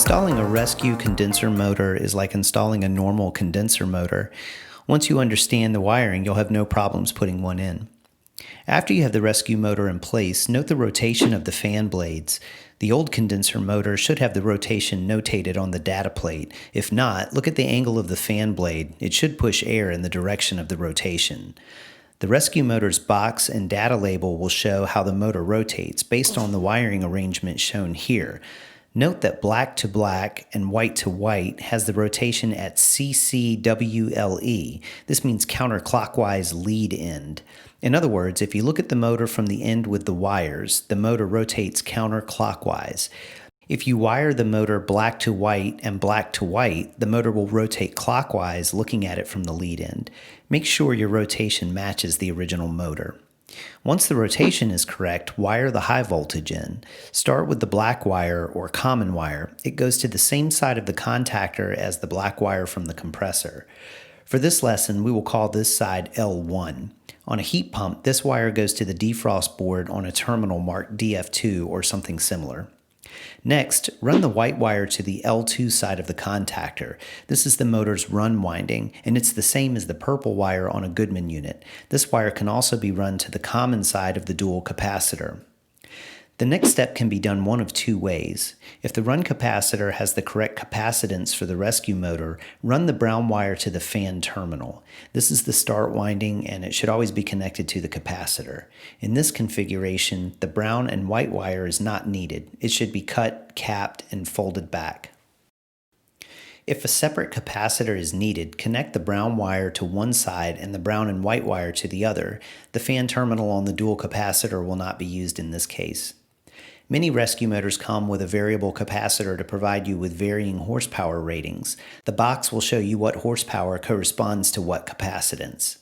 Installing a rescue condenser motor is like installing a normal condenser motor. Once you understand the wiring, you'll have no problems putting one in. After you have the rescue motor in place, note the rotation of the fan blades. The old condenser motor should have the rotation notated on the data plate. If not, look at the angle of the fan blade. It should push air in the direction of the rotation. The rescue motor's box and data label will show how the motor rotates based on the wiring arrangement shown here. Note that black to black and white to white has the rotation at CCWLE. This means counterclockwise lead end. In other words, if you look at the motor from the end with the wires, the motor rotates counterclockwise. If you wire the motor black to white and black to white, the motor will rotate clockwise looking at it from the lead end. Make sure your rotation matches the original motor. Once the rotation is correct, wire the high voltage in. Start with the black wire or common wire. It goes to the same side of the contactor as the black wire from the compressor. For this lesson, we will call this side L1. On a heat pump, this wire goes to the defrost board on a terminal marked DF2 or something similar. Next, run the white wire to the L2 side of the contactor. This is the motor's run winding, and it's the same as the purple wire on a Goodman unit. This wire can also be run to the common side of the dual capacitor. The next step can be done one of two ways. If the run capacitor has the correct capacitance for the rescue motor, run the brown wire to the fan terminal. This is the start winding, and it should always be connected to the capacitor. In this configuration, the brown and white wire is not needed. It should be cut, capped, and folded back. If a separate capacitor is needed, connect the brown wire to one side and the brown and white wire to the other. The fan terminal on the dual capacitor will not be used in this case. Many rescue motors come with a variable capacitor to provide you with varying horsepower ratings. The box will show you what horsepower corresponds to what capacitance.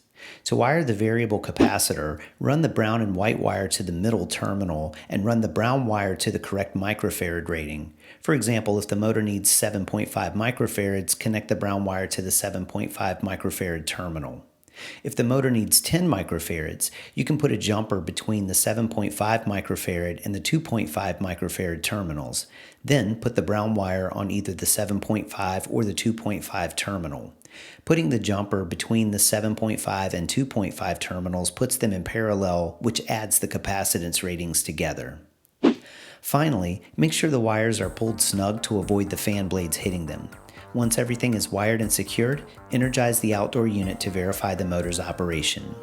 To wire the variable capacitor, run the brown and white wire to the middle terminal and run the brown wire to the correct microfarad rating. For example, if the motor needs 7.5 microfarads, connect the brown wire to the 7.5 microfarad terminal. If the motor needs 10 microfarads, you can put a jumper between the 7.5 microfarad and the 2.5 microfarad terminals. Then put the brown wire on either the 7.5 or the 2.5 terminal. Putting the jumper between the 7.5 and 2.5 terminals puts them in parallel, which adds the capacitance ratings together. Finally, make sure the wires are pulled snug to avoid the fan blades hitting them. Once everything is wired and secured, energize the outdoor unit to verify the motor's operation.